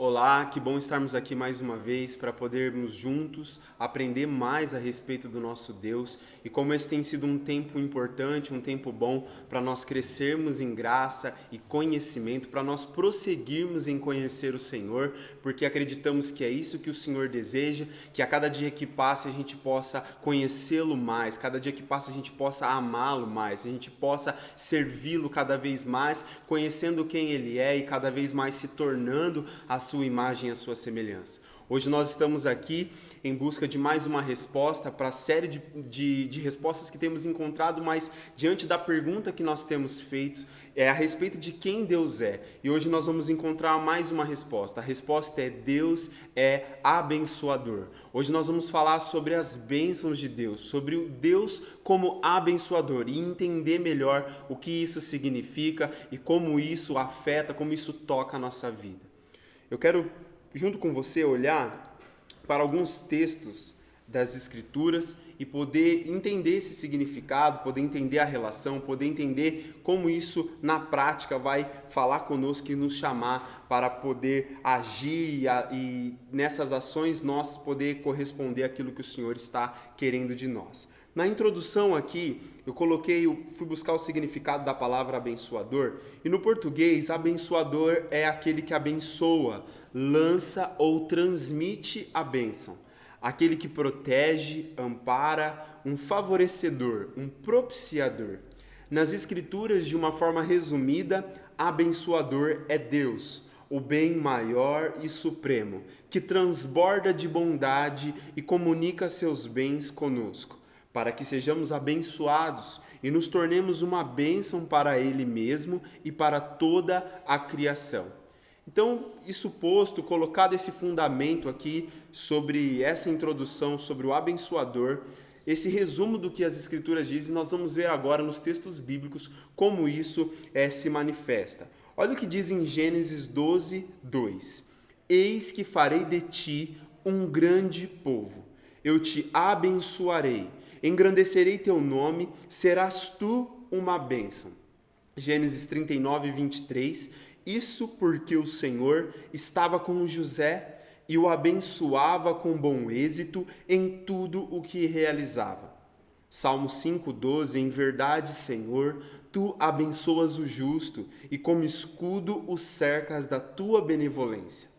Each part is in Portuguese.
Olá, que bom estarmos aqui mais uma vez para podermos juntos aprender mais a respeito do nosso Deus e como esse tem sido um tempo importante, um tempo bom para nós crescermos em graça e conhecimento, para nós prosseguirmos em conhecer o Senhor, porque acreditamos que é isso que o Senhor deseja, que a cada dia que passa a gente possa conhecê-lo mais, cada dia que passa a gente possa amá-lo mais, a gente possa servi-lo cada vez mais, conhecendo quem Ele é e cada vez mais se tornando a sua imagem e a sua semelhança. Hoje nós estamos aqui em busca de mais uma resposta para a série de respostas que temos encontrado, mas diante da pergunta que nós temos feito é a respeito de quem Deus é. E hoje nós vamos encontrar mais uma resposta. A resposta é: Deus é abençoador. Hoje nós vamos falar sobre as bênçãos de Deus, sobre o Deus como abençoador e entender melhor o que isso significa e como isso afeta, como isso toca a nossa vida. Eu quero, junto com você, olhar para alguns textos das Escrituras e poder entender esse significado, poder entender a relação, poder entender como isso na prática vai falar conosco e nos chamar para poder agir e nessas ações nós poder corresponder àquilo que o Senhor está querendo de nós. Na introdução aqui, eu fui buscar o significado da palavra abençoador, e no português, abençoador é aquele que abençoa, lança ou transmite a bênção. Aquele que protege, ampara, um favorecedor, um propiciador. Nas Escrituras, de uma forma resumida, abençoador é Deus, o bem maior e supremo, que transborda de bondade e comunica seus bens conosco, para que sejamos abençoados e nos tornemos uma bênção para Ele mesmo e para toda a criação. Então, isso posto, colocado esse fundamento aqui sobre essa introdução, sobre o abençoador, esse resumo do que as Escrituras dizem, nós vamos ver agora nos textos bíblicos como isso se manifesta. Olha o que diz em Gênesis 12, 2. Eis que farei de ti um grande povo, eu te abençoarei, engrandecerei teu nome, serás tu uma bênção. Gênesis 39, 23. Isso porque o Senhor estava com José e o abençoava com bom êxito em tudo o que realizava. Salmo 5:12. Em verdade, Senhor, tu abençoas o justo e como escudo o cercas da tua benevolência.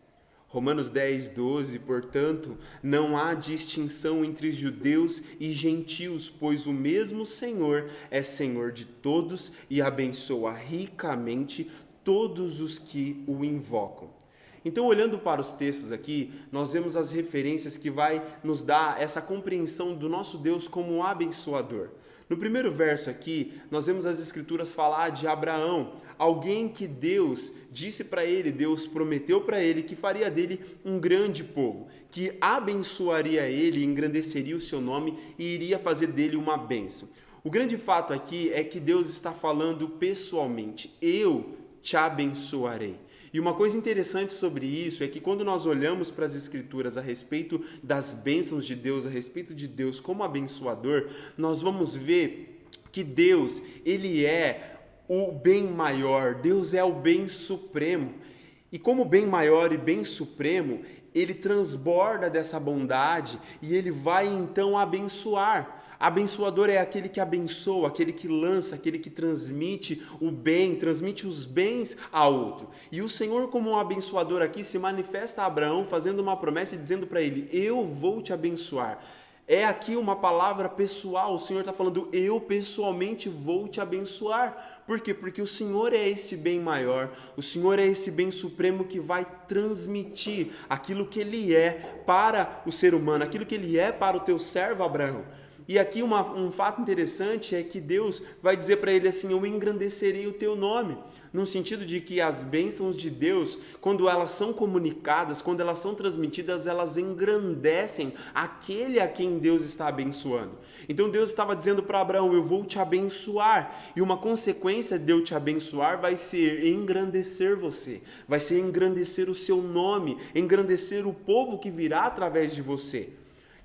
Romanos 10:12. Portanto, não há distinção entre judeus e gentios, pois o mesmo Senhor é Senhor de todos e abençoa ricamente todos os que o invocam. Então, olhando para os textos aqui, nós vemos as referências que vai nos dar essa compreensão do nosso Deus como um abençoador. No primeiro verso aqui, nós vemos as Escrituras falar de Abraão, alguém que Deus disse para ele, Deus prometeu para ele que faria dele um grande povo, que abençoaria ele, engrandeceria o seu nome e iria fazer dele uma bênção. O grande fato aqui é que Deus está falando pessoalmente: eu te abençoarei. E uma coisa interessante sobre isso é que quando nós olhamos para as Escrituras a respeito das bênçãos de Deus, a respeito de Deus como abençoador, nós vamos ver que Deus, Ele é o bem maior, Deus é o bem supremo. E como bem maior e bem supremo, Ele transborda dessa bondade e Ele vai então abençoar. Abençoador é aquele que abençoa, aquele que lança, aquele que transmite o bem, transmite os bens a outro. E o Senhor, como um abençoador aqui, se manifesta a Abraão fazendo uma promessa e dizendo para ele: eu vou te abençoar. É aqui uma palavra pessoal, o Senhor está falando: eu pessoalmente vou te abençoar. Por quê? Porque o Senhor é esse bem maior, o Senhor é esse bem supremo que vai transmitir aquilo que Ele é para o ser humano, aquilo que Ele é para o teu servo Abraão. E aqui um fato interessante é que Deus vai dizer para ele assim: eu engrandecerei o teu nome, no sentido de que as bênçãos de Deus, quando elas são comunicadas, quando elas são transmitidas, elas engrandecem aquele a quem Deus está abençoando. Então Deus estava dizendo para Abraão: eu vou te abençoar, e uma consequência de eu te abençoar vai ser engrandecer você, vai ser engrandecer o seu nome, engrandecer o povo que virá através de você.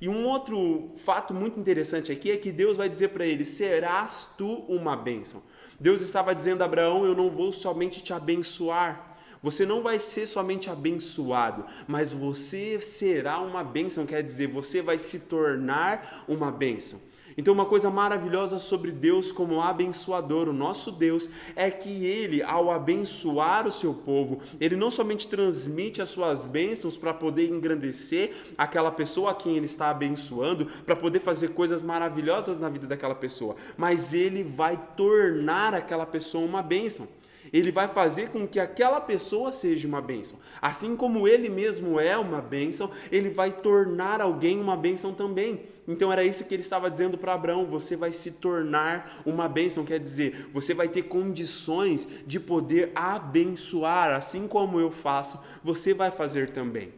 E um outro fato muito interessante aqui é que Deus vai dizer para ele: serás tu uma bênção. Deus estava dizendo a Abraão: eu não vou somente te abençoar, Você não vai ser somente abençoado, mas você será uma bênção, quer dizer, você vai se tornar uma bênção. Então, uma coisa maravilhosa sobre Deus como abençoador, o nosso Deus, é que Ele, ao abençoar o seu povo, Ele não somente transmite as suas bênçãos para poder engrandecer aquela pessoa a quem Ele está abençoando, para poder fazer coisas maravilhosas na vida daquela pessoa, mas Ele vai tornar aquela pessoa uma bênção. Ele vai fazer com que aquela pessoa seja uma bênção. Assim como ele mesmo é uma bênção, ele vai tornar alguém uma bênção também. Então era isso que ele estava dizendo para Abraão: você vai se tornar uma bênção, quer dizer, você vai ter condições de poder abençoar, assim como eu faço, você vai fazer também.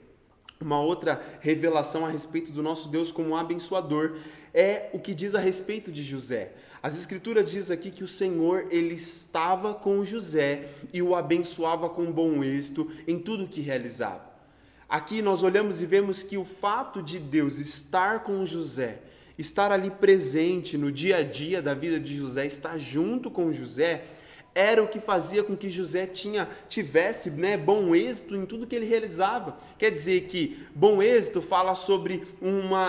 Uma outra revelação a respeito do nosso Deus como abençoador é o que diz a respeito de José. As Escrituras dizem aqui que o Senhor, ele estava com José e o abençoava com bom êxito em tudo o que realizava. Aqui nós olhamos e vemos que o fato de Deus estar com José, estar ali presente no dia a dia da vida de José, estar junto com José, era o que fazia com que José tivesse bom êxito em tudo que ele realizava. Quer dizer que bom êxito fala sobre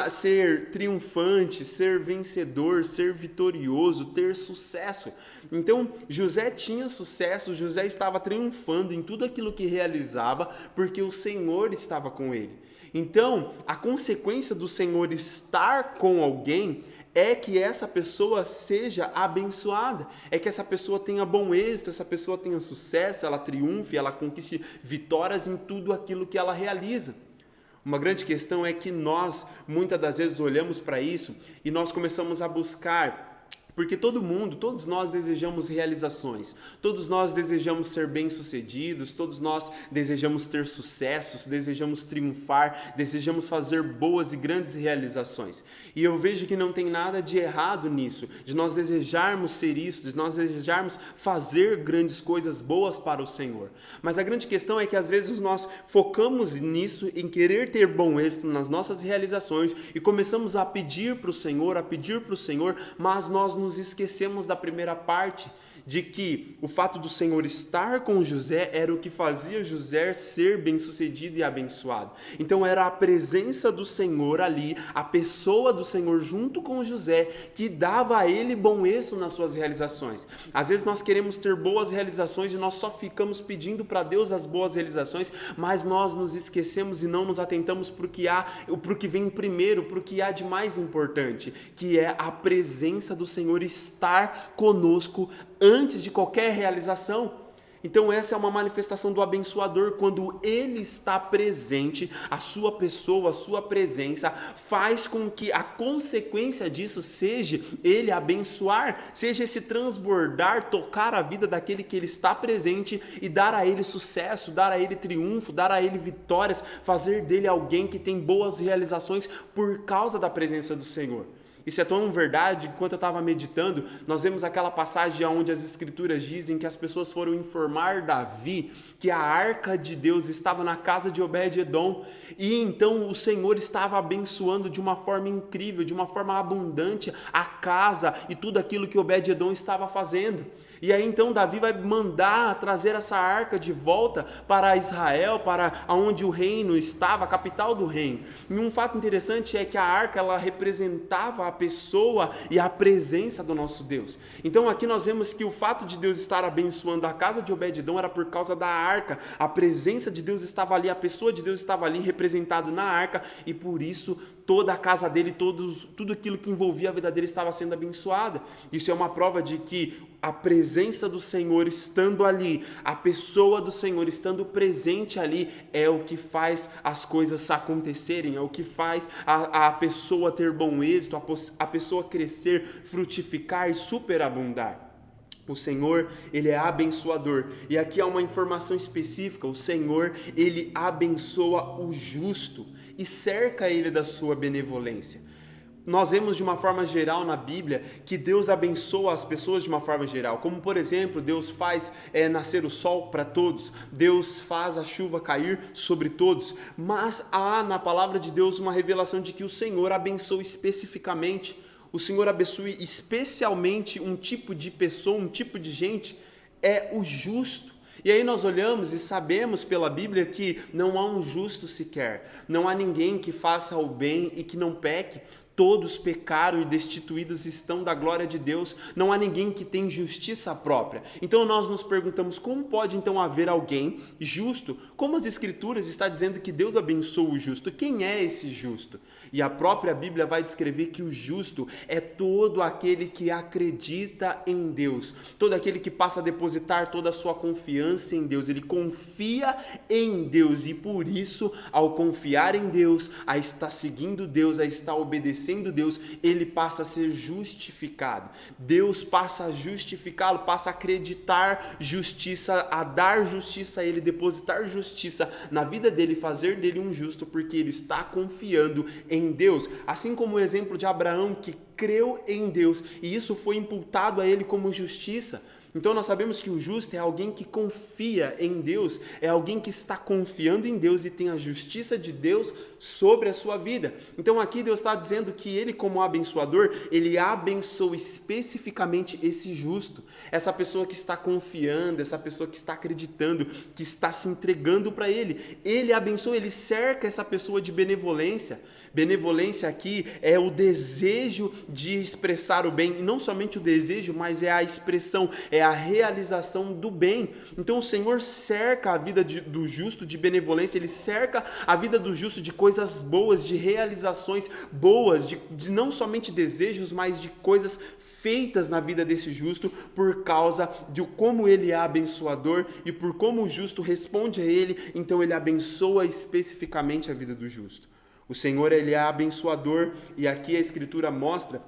ser triunfante, ser vencedor, ser vitorioso, ter sucesso. Então José tinha sucesso, José estava triunfando em tudo aquilo que realizava, porque o Senhor estava com ele. Então, a consequência do Senhor estar com alguém é que essa pessoa seja abençoada, é que essa pessoa tenha bom êxito, essa pessoa tenha sucesso, ela triunfe, ela conquiste vitórias em tudo aquilo que ela realiza. Uma grande questão é que nós, muitas das vezes, olhamos para isso e nós começamos a buscar. Porque todos nós desejamos realizações, todos nós desejamos ser bem-sucedidos, todos nós desejamos ter sucessos, desejamos triunfar, desejamos fazer boas e grandes realizações. E eu vejo que não tem nada de errado nisso, de nós desejarmos ser isso, de nós desejarmos fazer grandes coisas boas para o Senhor. Mas a grande questão é que às vezes nós focamos nisso, em querer ter bom êxito nas nossas realizações e começamos a pedir para o Senhor, mas nós nos esquecemos da primeira parte, de que o fato do Senhor estar com José era o que fazia José ser bem-sucedido e abençoado. Então era a presença do Senhor ali, a pessoa do Senhor junto com José, que dava a ele bom êxito nas suas realizações. Às vezes nós queremos ter boas realizações e nós só ficamos pedindo para Deus as boas realizações, mas nós nos esquecemos e não nos atentamos para o que vem primeiro, para o que há de mais importante, que é a presença do Senhor estar conosco antes de qualquer realização. Então essa é uma manifestação do abençoador, quando ele está presente, a sua pessoa, a sua presença faz com que a consequência disso seja ele abençoar, seja esse transbordar, tocar a vida daquele que ele está presente e dar a ele sucesso, dar a ele triunfo, dar a ele vitórias, fazer dele alguém que tem boas realizações por causa da presença do Senhor. Isso é tão verdade que, enquanto eu estava meditando, nós vemos aquela passagem onde as Escrituras dizem que as pessoas foram informar Davi que a arca de Deus estava na casa de Obed-Edom, e então o Senhor estava abençoando de uma forma incrível, de uma forma abundante a casa e tudo aquilo que Obed-Edom estava fazendo. E aí então Davi vai mandar trazer essa arca de volta para Israel, para onde o reino estava, a capital do reino. E um fato interessante é que a arca, ela representava a pessoa e a presença do nosso Deus. Então aqui nós vemos que o fato de Deus estar abençoando a casa de Obed-Edom era por causa da arca. A presença de Deus estava ali, a pessoa de Deus estava ali representado na arca, e por isso toda a casa dele, tudo aquilo que envolvia a vida dele estava sendo abençoada. Isso é uma prova de que a presença do Senhor estando ali, a pessoa do Senhor estando presente ali, é o que faz as coisas acontecerem, é o que faz a pessoa ter bom êxito, a pessoa crescer, frutificar e superabundar. O Senhor, ele é abençoador. E aqui há uma informação específica: o Senhor, ele abençoa o justo e cerca ele da sua benevolência. Nós vemos de uma forma geral na Bíblia que Deus abençoa as pessoas de uma forma geral, como por exemplo, Deus faz nascer o sol para todos, Deus faz a chuva cair sobre todos, mas há na palavra de Deus uma revelação de que o Senhor abençoa especificamente, o Senhor abençoa especialmente um tipo de pessoa, um tipo de gente, é o justo. E aí nós olhamos e sabemos pela Bíblia que não há um justo sequer, não há ninguém que faça o bem e que não peque. Todos pecaram e destituídos estão da glória de Deus, não há ninguém que tem justiça própria. Então nós nos perguntamos, como pode então haver alguém justo? Como as Escrituras está dizendo que Deus abençoa o justo? Quem é esse justo? E a própria Bíblia vai descrever que o justo é todo aquele que acredita em Deus, todo aquele que passa a depositar toda a sua confiança em Deus, ele confia em Deus e por isso, ao confiar em Deus, a estar seguindo Deus, a estar obedecendo Deus, ele passa a ser justificado. Deus passa a justificá-lo, passa a acreditar justiça, a dar justiça a ele, depositar justiça na vida dele, fazer dele um justo, porque ele está confiando em Deus. Assim como o exemplo de Abraão, que creu em Deus e isso foi imputado a ele como justiça. Então nós sabemos que o justo é alguém que confia em Deus, é alguém que está confiando em Deus e tem a justiça de Deus sobre a sua vida. Então aqui Deus está dizendo que ele, como abençoador, ele abençoa especificamente esse justo, essa pessoa que está confiando, essa pessoa que está acreditando, que está se entregando para ele. Ele abençoa, ele cerca essa pessoa de benevolência. Benevolência aqui é o desejo de expressar o bem, e não somente o desejo, mas é a expressão, é a realização do bem. Então o Senhor cerca a vida do justo de benevolência, ele cerca a vida do justo de coisas boas, de realizações boas, de não somente desejos, mas de coisas feitas na vida desse justo, por causa de como ele é abençoador e por como o justo responde a ele, então ele abençoa especificamente a vida do justo. O Senhor, ele é abençoador e aqui a Escritura mostra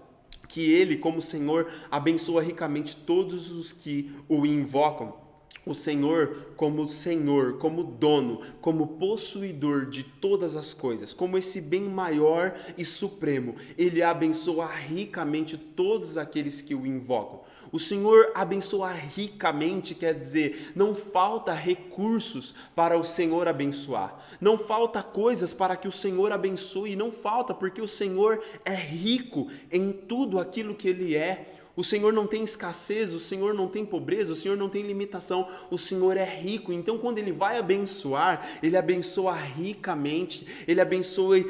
que ele, como Senhor, abençoa ricamente todos os que o invocam. O Senhor, como dono, como possuidor de todas as coisas, como esse bem maior e supremo, ele abençoa ricamente todos aqueles que o invocam. O Senhor abençoa ricamente, quer dizer, não falta recursos para o Senhor abençoar, não falta coisas para que o Senhor abençoe, não falta porque o Senhor é rico em tudo aquilo que Ele é. O Senhor não tem escassez, o Senhor não tem pobreza, o Senhor não tem limitação, o Senhor é rico. Então quando Ele vai abençoar, Ele abençoa ricamente, Ele abençoa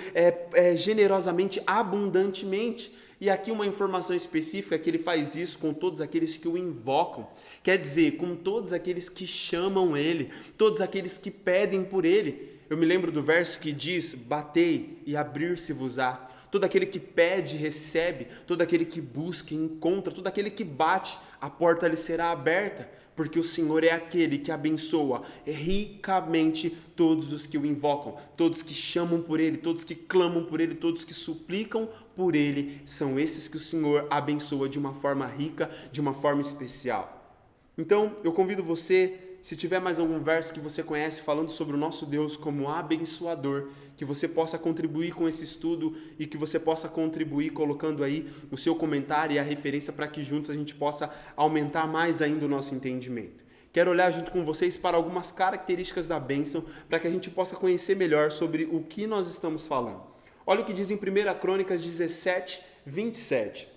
generosamente, abundantemente. E aqui uma informação específica é que Ele faz isso com todos aqueles que o invocam, quer dizer, com todos aqueles que chamam Ele, todos aqueles que pedem por Ele. Eu me lembro do verso que diz, batei e abrir-se-vos-á. Todo aquele que pede, recebe, todo aquele que busca, encontra, todo aquele que bate, a porta lhe será aberta, porque o Senhor é aquele que abençoa ricamente todos os que o invocam, todos que chamam por Ele, todos que clamam por Ele, todos que suplicam por Ele, são esses que o Senhor abençoa de uma forma rica, de uma forma especial. Então, eu convido você, se tiver mais algum verso que você conhece falando sobre o nosso Deus como abençoador, que você possa contribuir com esse estudo e que você possa contribuir colocando aí o seu comentário e a referência para que juntos a gente possa aumentar mais ainda o nosso entendimento. Quero olhar junto com vocês para algumas características da bênção para que a gente possa conhecer melhor sobre o que nós estamos falando. Olha o que diz em 1 Crônicas 17, 27.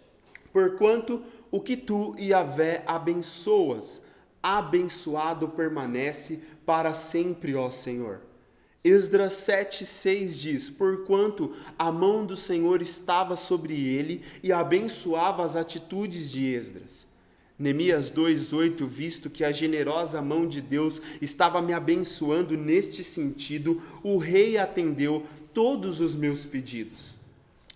Porquanto o que tu, Yahvé, abençoas, abençoado permanece para sempre, ó Senhor. Esdras 7,6 diz, porquanto a mão do Senhor estava sobre ele e abençoava as atitudes de Esdras. Neemias 2,8, visto que a generosa mão de Deus estava me abençoando neste sentido, o rei atendeu todos os meus pedidos.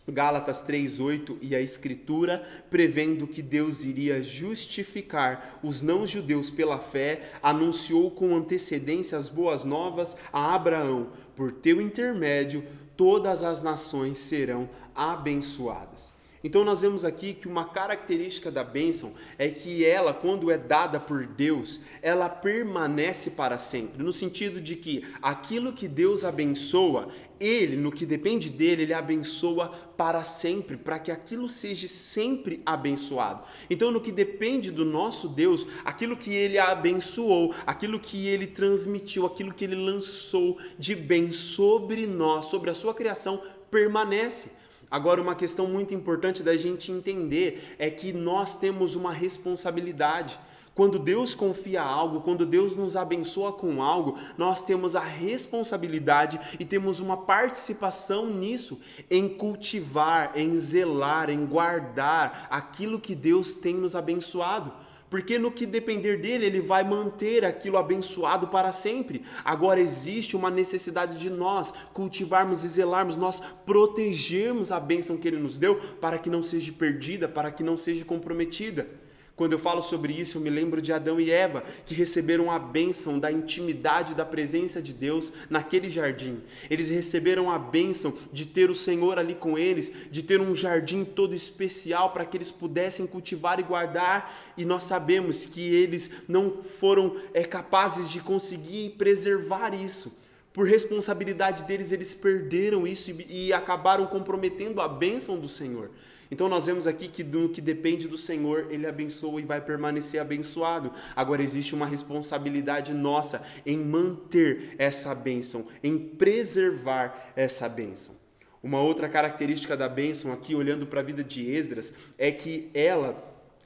Gálatas 3,8 e a Escritura, prevendo que Deus iria justificar os não-judeus pela fé, anunciou com antecedência as boas novas a Abraão. Por teu intermédio, todas as nações serão abençoadas. Então nós vemos aqui que uma característica da bênção é que ela, quando é dada por Deus, ela permanece para sempre, no sentido de que aquilo que Deus abençoa, Ele, no que depende dele, Ele abençoa para sempre, para que aquilo seja sempre abençoado. Então no que depende do nosso Deus, aquilo que Ele abençoou, aquilo que Ele transmitiu, aquilo que Ele lançou de bem sobre nós, sobre a sua criação, permanece. Agora, uma questão muito importante da gente entender é que nós temos uma responsabilidade. Quando Deus confia algo, quando Deus nos abençoa com algo, nós temos a responsabilidade e temos uma participação nisso, em cultivar, em zelar, em guardar aquilo que Deus tem nos abençoado. Porque no que depender dele, ele vai manter aquilo abençoado para sempre. Agora existe uma necessidade de nós cultivarmos e zelarmos, nós protegermos a bênção que ele nos deu para que não seja perdida, para que não seja comprometida. Quando eu falo sobre isso, eu me lembro de Adão e Eva, que receberam a bênção da intimidade da presença de Deus naquele jardim. Eles receberam a bênção de ter o Senhor ali com eles, de ter um jardim todo especial para que eles pudessem cultivar e guardar, e nós sabemos que eles não foram capazes de conseguir preservar isso. Por responsabilidade deles, eles perderam isso e acabaram comprometendo a bênção do Senhor. Então nós vemos aqui que do que depende do Senhor, ele abençoa e vai permanecer abençoado. Agora existe uma responsabilidade nossa em manter essa bênção, em preservar essa bênção. Uma outra característica da bênção aqui, olhando para a vida de Esdras, é que ela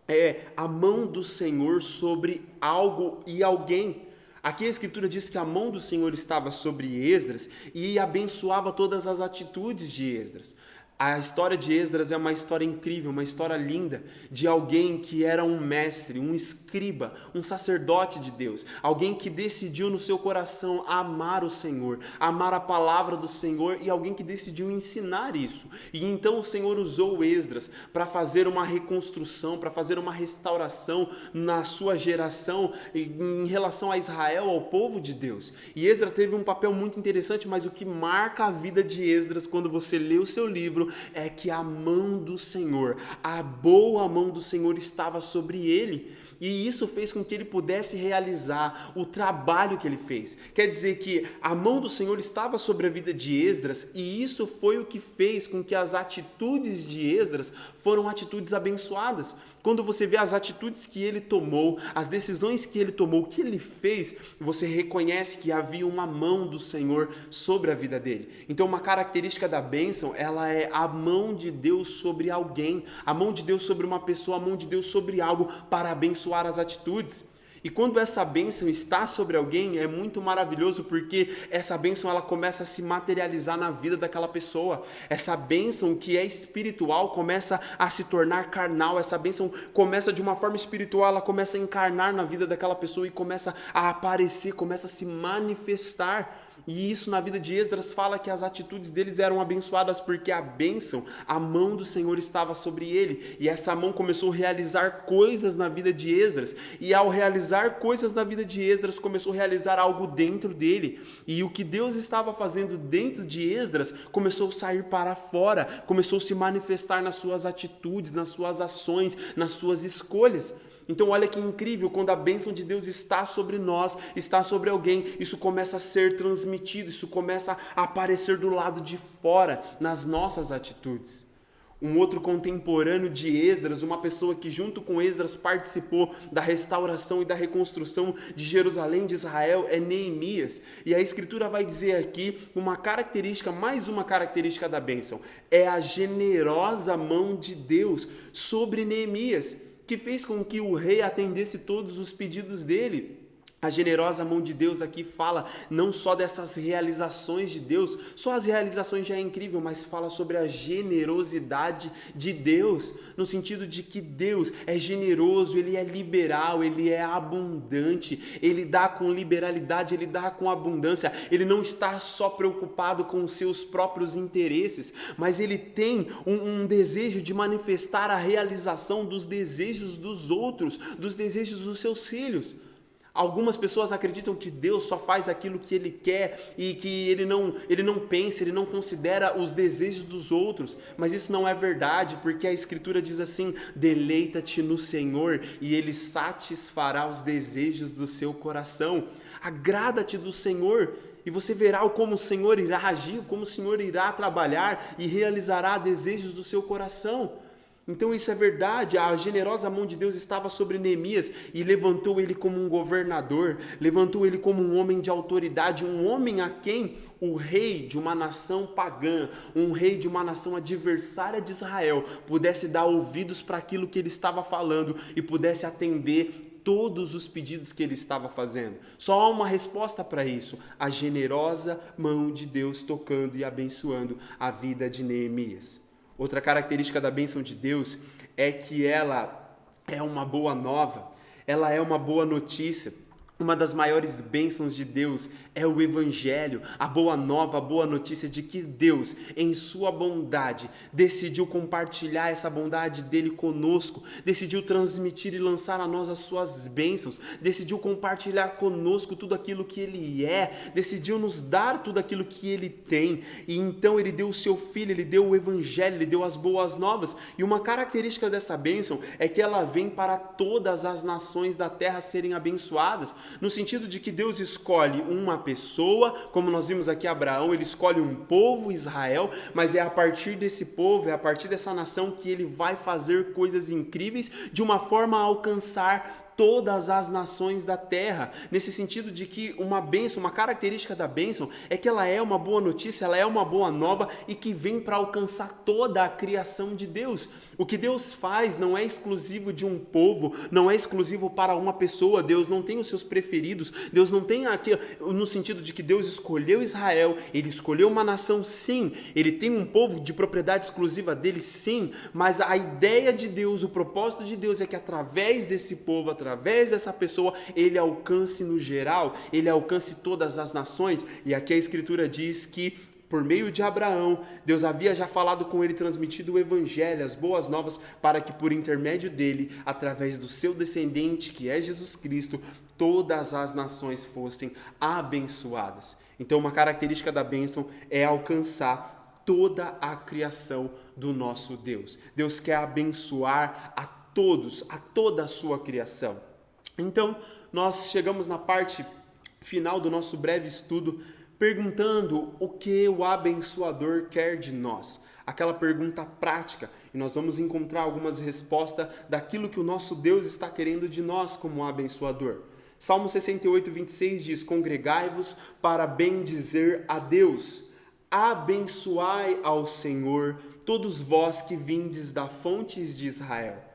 é a mão do Senhor sobre algo e alguém. Aqui a Escritura diz que a mão do Senhor estava sobre Esdras e abençoava todas as atitudes de Esdras. A história de Esdras é uma história incrível, uma história linda, de alguém que era um mestre, um escriba, um sacerdote de Deus, alguém que decidiu no seu coração amar o Senhor, amar a palavra do Senhor, e alguém que decidiu ensinar isso. E então o Senhor usou Esdras para fazer uma reconstrução, para fazer uma restauração na sua geração em relação a Israel, ao povo de Deus. E Esdras teve um papel muito interessante, mas o que marca a vida de Esdras quando você lê o seu livro é que a mão do Senhor, a boa mão do Senhor estava sobre ele, e isso fez com que ele pudesse realizar o trabalho que ele fez. Quer dizer que a mão do Senhor estava sobre a vida de Esdras, e isso foi o que fez com que as atitudes de Esdras foram atitudes abençoadas. Quando você vê as atitudes que ele tomou, as decisões que ele tomou, o que ele fez, você reconhece que havia uma mão do Senhor sobre a vida dele. Então uma característica da bênção, ela é a mão de Deus sobre alguém, a mão de Deus sobre uma pessoa, a mão de Deus sobre algo para abençoar as atitudes. E quando essa bênção está sobre alguém, é muito maravilhoso, porque essa bênção ela começa a se materializar na vida daquela pessoa. Essa bênção que é espiritual começa a se tornar carnal. Essa bênção começa de uma forma espiritual, ela começa a encarnar na vida daquela pessoa e começa a aparecer, começa a se manifestar. E isso na vida de Esdras fala que as atitudes deles eram abençoadas porque a bênção, a mão do Senhor estava sobre ele. E essa mão começou a realizar coisas na vida de Esdras. E ao realizar coisas na vida de Esdras, começou a realizar algo dentro dele. E o que Deus estava fazendo dentro de Esdras começou a sair para fora, começou a se manifestar nas suas atitudes, nas suas ações, nas suas escolhas. Então olha que incrível, quando a bênção de Deus está sobre nós, está sobre alguém, isso começa a ser transmitido, isso começa a aparecer do lado de fora, nas nossas atitudes. Um outro contemporâneo de Esdras, uma pessoa que junto com Esdras participou da restauração e da reconstrução de Jerusalém, de Israel, é Neemias. E a Escritura vai dizer aqui uma característica, mais uma característica da bênção, é a generosa mão de Deus sobre Neemias, que fez com que o rei atendesse todos os pedidos dele. A generosa mão de Deus aqui fala não só dessas realizações de Deus, só as realizações já é incrível, mas fala sobre a generosidade de Deus, no sentido de que Deus é generoso, Ele é liberal, Ele é abundante, Ele dá com liberalidade, Ele dá com abundância, Ele não está só preocupado com os seus próprios interesses, mas Ele tem um desejo de manifestar a realização dos desejos dos outros, dos desejos dos seus filhos. Algumas pessoas acreditam que Deus só faz aquilo que Ele quer e que Ele não pensa, Ele não considera os desejos dos outros. Mas isso não é verdade, porque a Escritura diz assim: deleita-te no Senhor e Ele satisfará os desejos do seu coração. Agrada-te do Senhor e você verá como o Senhor irá agir, como o Senhor irá trabalhar e realizará desejos do seu coração. Então isso é verdade, a generosa mão de Deus estava sobre Neemias e levantou ele como um governador, levantou ele como um homem de autoridade, um homem a quem o rei de uma nação pagã, um rei de uma nação adversária de Israel, pudesse dar ouvidos para aquilo que ele estava falando e pudesse atender todos os pedidos que ele estava fazendo. Só há uma resposta para isso: a generosa mão de Deus tocando e abençoando a vida de Neemias. Outra característica da bênção de Deus é que ela é uma boa nova, ela é uma boa notícia. Uma das maiores bênçãos de Deus é o Evangelho, a boa nova, a boa notícia de que Deus, em sua bondade, decidiu compartilhar essa bondade dele conosco, decidiu transmitir e lançar a nós as suas bênçãos, decidiu compartilhar conosco tudo aquilo que ele é, decidiu nos dar tudo aquilo que ele tem, e então ele deu o seu Filho, ele deu o Evangelho, ele deu as boas novas, e uma característica dessa bênção é que ela vem para todas as nações da terra serem abençoadas, no sentido de que Deus escolhe uma pessoa, como nós vimos aqui Abraão, ele escolhe um povo, Israel, mas é a partir desse povo, é a partir dessa nação que ele vai fazer coisas incríveis de uma forma a alcançar todas as nações da terra, nesse sentido de que uma bênção, uma característica da bênção é que ela é uma boa notícia, ela é uma boa nova e que vem para alcançar toda a criação de Deus. O que Deus faz não é exclusivo de um povo, não é exclusivo para uma pessoa, Deus não tem os seus preferidos, Deus não tem aqui, no sentido de que Deus escolheu Israel, ele escolheu uma nação, sim, ele tem um povo de propriedade exclusiva dele, sim, mas a ideia de Deus, o propósito de Deus é que através desse povo, através dessa pessoa, ele alcance no geral, ele alcance todas as nações. E aqui a Escritura diz que por meio de Abraão, Deus havia já falado com ele, transmitido o Evangelho, as boas novas, para que por intermédio dele, através do seu descendente, que é Jesus Cristo, todas as nações fossem abençoadas. Então uma característica da bênção é alcançar toda a criação do nosso Deus. Deus quer abençoar a todos, a toda a sua criação. Então, nós chegamos na parte final do nosso breve estudo, perguntando o que o abençoador quer de nós. Aquela pergunta prática, e nós vamos encontrar algumas respostas daquilo que o nosso Deus está querendo de nós como abençoador. Salmo 68, 26 diz: congregai-vos para bendizer a Deus. Abençoai ao Senhor, todos vós que vindes da fontes de Israel.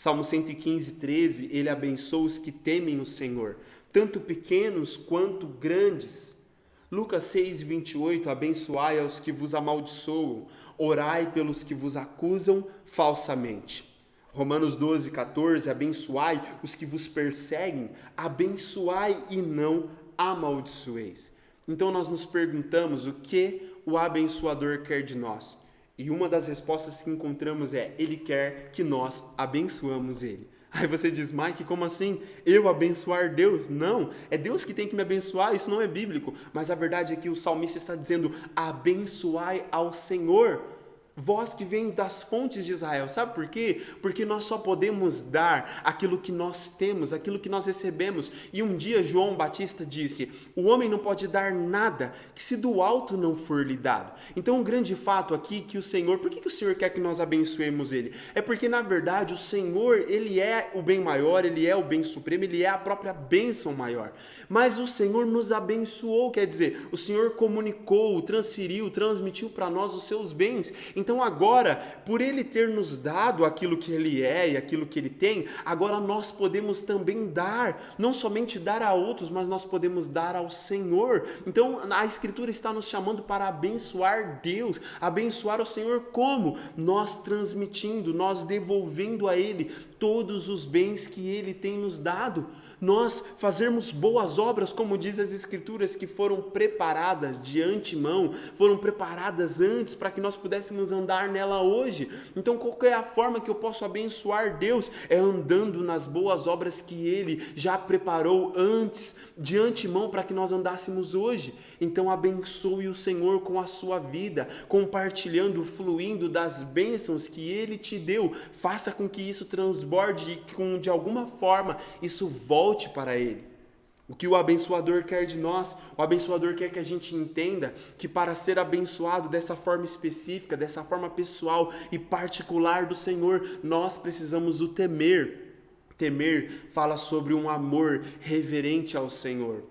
Salmo 115, 13, ele abençoa os que temem o Senhor, tanto pequenos quanto grandes. Lucas 6, 28, abençoai aos que vos amaldiçoam, orai pelos que vos acusam falsamente. Romanos 12, 14, abençoai os que vos perseguem, abençoai e não amaldiçoeis. Então nós nos perguntamos o que o abençoador quer de nós. E uma das respostas que encontramos é: ele quer que nós abençoamos ele. Aí você diz: Mike, como assim? Eu abençoar Deus? Não, é Deus que tem que me abençoar, isso não é bíblico. Mas a verdade é que o salmista está dizendo: abençoai ao Senhor, vós que vêm das fontes de Israel. Sabe por quê? Porque nós só podemos dar aquilo que nós temos, aquilo que nós recebemos. E um dia João Batista disse: o homem não pode dar nada que se do alto não for lhe dado. Então o grande fato aqui que o Senhor, por que o Senhor quer que nós abençoemos ele? É porque na verdade o Senhor, ele é o bem maior, ele é o bem supremo, ele é a própria bênção maior. Mas o Senhor nos abençoou, quer dizer, o Senhor comunicou, transferiu, transmitiu para nós os seus bens. Então agora, por ele ter nos dado aquilo que ele é e aquilo que ele tem, agora nós podemos também dar, não somente dar a outros, mas nós podemos dar ao Senhor. Então a Escritura está nos chamando para abençoar Deus, abençoar o Senhor como? Nós transmitindo, nós devolvendo a ele todos os bens que ele tem nos dado. Nós fazermos boas obras, como diz as Escrituras, que foram preparadas de antemão, foram preparadas antes para que nós pudéssemos andar nela hoje. Então qual é a forma que eu posso abençoar Deus? É andando nas boas obras que Ele já preparou antes, de antemão, para que nós andássemos hoje. Então abençoe o Senhor com a sua vida, compartilhando, fluindo das bênçãos que Ele te deu. Faça com que isso transborde e que de alguma forma isso volte para Ele. O que o abençoador quer de nós? O abençoador quer que a gente entenda que para ser abençoado dessa forma específica, dessa forma pessoal e particular do Senhor, nós precisamos o temer. Temer fala sobre um amor reverente ao Senhor.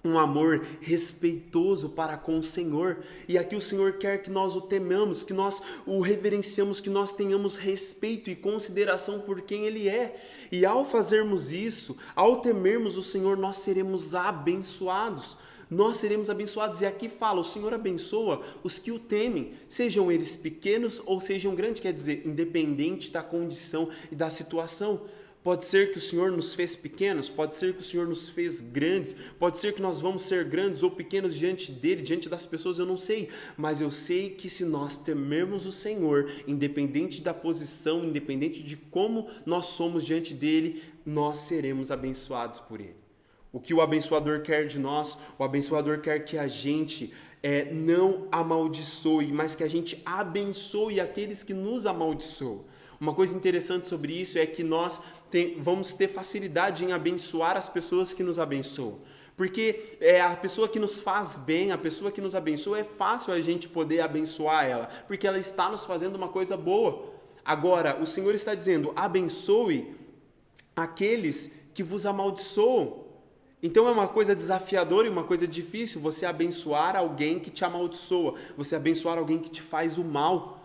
um amor respeitoso para com o Senhor. E aqui o Senhor quer que nós o temamos, que nós o reverenciamos, que nós tenhamos respeito e consideração por quem Ele é. E ao fazermos isso, ao temermos o Senhor, nós seremos abençoados. Nós seremos abençoados. E aqui fala, o Senhor abençoa os que o temem, sejam eles pequenos ou sejam grandes, quer dizer, independente da condição e da situação. Pode ser que o Senhor nos fez pequenos, pode ser que o Senhor nos fez grandes, pode ser que nós vamos ser grandes ou pequenos diante dele, diante das pessoas, eu não sei. Mas eu sei que se nós temermos o Senhor, independente da posição, independente de como nós somos diante dele, nós seremos abençoados por ele. O que o abençoador quer de nós? O abençoador quer que a gente não amaldiçoe, mas que a gente abençoe aqueles que nos amaldiçoam. Uma coisa interessante sobre isso é que nós vamos ter facilidade em abençoar as pessoas que nos abençoam. Porque a pessoa que nos faz bem, a pessoa que nos abençoa, é fácil a gente poder abençoar ela, porque ela está nos fazendo uma coisa boa. Agora, o Senhor está dizendo, abençoe aqueles que vos amaldiçoam. Então é uma coisa desafiadora e uma coisa difícil você abençoar alguém que te amaldiçoa, você abençoar alguém que te faz o mal.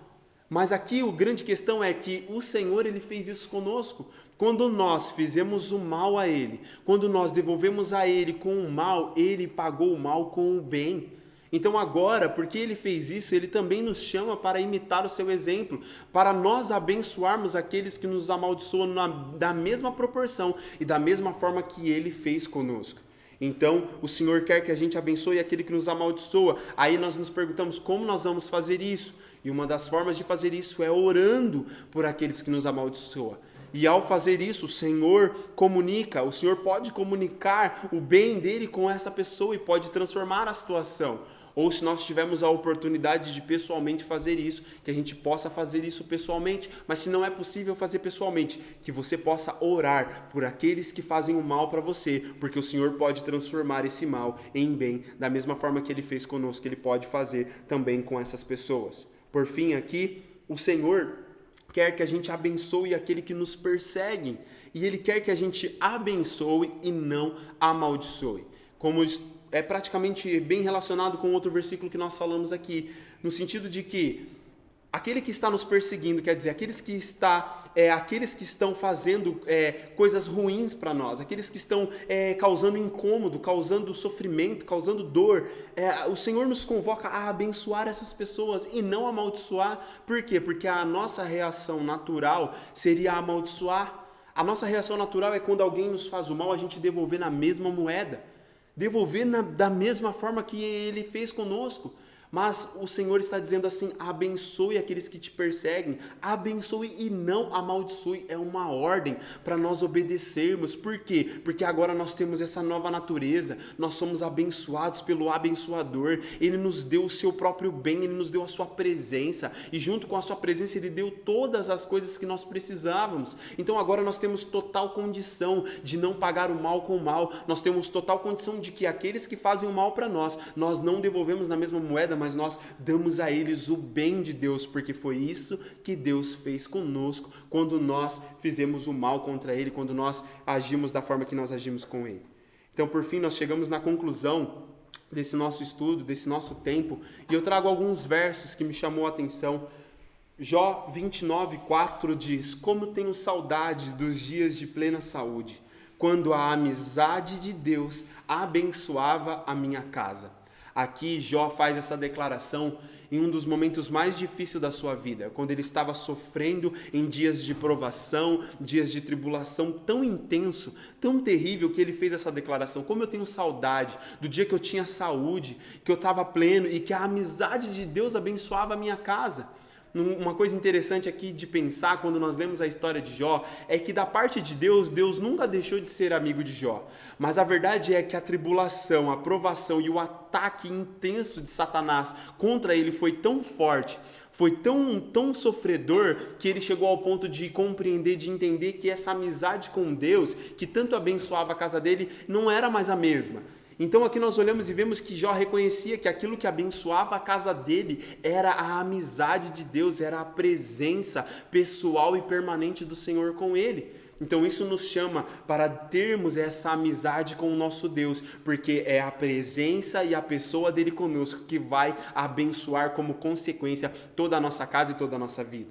Mas aqui a grande questão é que o Senhor, Ele fez isso conosco. Quando nós fizemos o mal a Ele, quando nós devolvemos a Ele com o mal, Ele pagou o mal com o bem. Então agora, porque Ele fez isso, Ele também nos chama para imitar o seu exemplo, para nós abençoarmos aqueles que nos amaldiçoam da mesma proporção e da mesma forma que Ele fez conosco. Então, o Senhor quer que a gente abençoe aquele que nos amaldiçoa. Aí nós nos perguntamos como nós vamos fazer isso. E uma das formas de fazer isso é orando por aqueles que nos amaldiçoam. E ao fazer isso, o Senhor comunica, o Senhor pode comunicar o bem dele com essa pessoa e pode transformar a situação. Ou se nós tivermos a oportunidade de pessoalmente fazer isso, que a gente possa fazer isso pessoalmente. Mas se não é possível fazer pessoalmente, que você possa orar por aqueles que fazem o mal para você, porque o Senhor pode transformar esse mal em bem, da mesma forma que Ele fez conosco, Ele pode fazer também com essas pessoas. Por fim, aqui, o Senhor quer que a gente abençoe aquele que nos persegue, e Ele quer que a gente abençoe e não amaldiçoe. Como é praticamente bem relacionado com outro versículo que nós falamos aqui, no sentido de que aquele que está nos perseguindo, quer dizer, aqueles que estão fazendo coisas ruins para nós, aqueles que estão causando incômodo, causando sofrimento, causando dor, o Senhor nos convoca a abençoar essas pessoas e não amaldiçoar. Por quê? Porque a nossa reação natural seria amaldiçoar. A nossa reação natural é quando alguém nos faz o mal, a gente devolver na mesma moeda. Devolver da mesma forma que Ele fez conosco. Mas o Senhor está dizendo assim, abençoe aqueles que te perseguem, abençoe e não amaldiçoe, é uma ordem para nós obedecermos. Por quê? Porque agora nós temos essa nova natureza, nós somos abençoados pelo abençoador, Ele nos deu o seu próprio bem, Ele nos deu a sua presença, e junto com a sua presença Ele deu todas as coisas que nós precisávamos. Então agora nós temos total condição de não pagar o mal com o mal, nós temos total condição de que aqueles que fazem o mal para nós não devolvemos na mesma moeda, mas nós damos a eles o bem de Deus, porque foi isso que Deus fez conosco quando nós fizemos o mal contra Ele, quando nós agimos da forma que nós agimos com Ele. Então, por fim, nós chegamos na conclusão desse nosso estudo, desse nosso tempo, e eu trago alguns versos que me chamou a atenção. Jó 29:4 diz: como tenho saudade dos dias de plena saúde, quando a amizade de Deus abençoava a minha casa. Aqui Jó faz essa declaração em um dos momentos mais difíceis da sua vida, quando ele estava sofrendo em dias de provação, dias de tribulação tão intenso, tão terrível, que ele fez essa declaração. Como eu tenho saudade do dia que eu tinha saúde, que eu estava pleno e que a amizade de Deus abençoava a minha casa. Uma coisa interessante aqui de pensar quando nós lemos a história de Jó é que da parte de Deus, Deus nunca deixou de ser amigo de Jó. Mas a verdade é que a tribulação, a provação e o ataque intenso de Satanás contra ele foi tão forte, foi tão sofredor, que ele chegou ao ponto de compreender, de entender que essa amizade com Deus, que tanto abençoava a casa dele, não era mais a mesma. Então aqui nós olhamos e vemos que Jó reconhecia que aquilo que abençoava a casa dele era a amizade de Deus, era a presença pessoal e permanente do Senhor com ele. Então isso nos chama para termos essa amizade com o nosso Deus, porque é a presença e a pessoa dele conosco que vai abençoar como consequência toda a nossa casa e toda a nossa vida.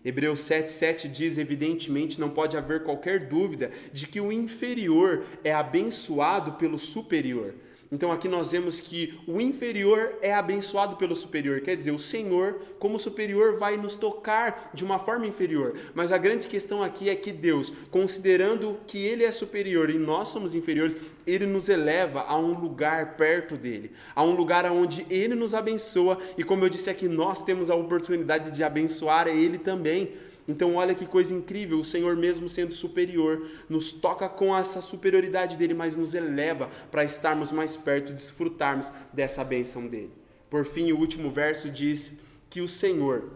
Hebreus 7,7 diz, evidentemente, não pode haver qualquer dúvida de que o inferior é abençoado pelo superior. Então aqui nós vemos que o inferior é abençoado pelo superior, quer dizer, o Senhor, como superior, vai nos tocar de uma forma inferior. Mas a grande questão aqui é que Deus, considerando que Ele é superior e nós somos inferiores, Ele nos eleva a um lugar perto dEle, a um lugar onde Ele nos abençoa e, como eu disse aqui, nós temos a oportunidade de abençoar Ele também. Então olha que coisa incrível, o Senhor mesmo sendo superior, nos toca com essa superioridade dele, mas nos eleva para estarmos mais perto e desfrutarmos dessa bênção dele. Por fim, o último verso diz que o Senhor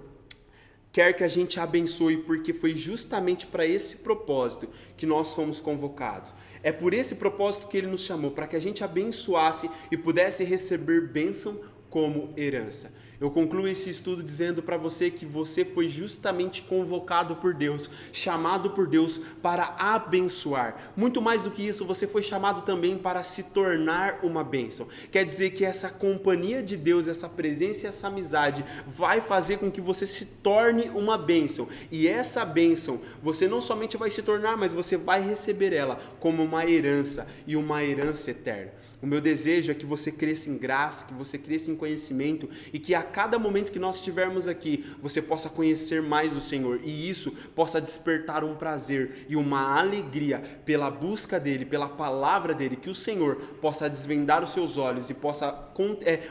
quer que a gente abençoe, porque foi justamente para esse propósito que nós fomos convocados. É por esse propósito que ele nos chamou, para que a gente abençoasse e pudesse receber bênção como herança. Eu concluo esse estudo dizendo para você que você foi justamente convocado por Deus, chamado por Deus para abençoar. Muito mais do que isso, você foi chamado também para se tornar uma bênção. Quer dizer que essa companhia de Deus, essa presença e essa amizade vai fazer com que você se torne uma bênção. E essa bênção, você não somente vai se tornar, mas você vai receber ela como uma herança e uma herança eterna. O meu desejo é que você cresça em graça, que você cresça em conhecimento e que a cada momento que nós estivermos aqui, você possa conhecer mais do Senhor e isso possa despertar um prazer e uma alegria pela busca dEle, pela palavra dEle, que o Senhor possa desvendar os seus olhos e possa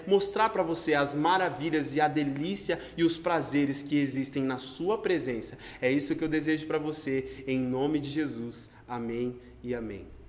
mostrar para você as maravilhas e a delícia e os prazeres que existem na sua presença. É isso que eu desejo para você, em nome de Jesus. Amém e amém.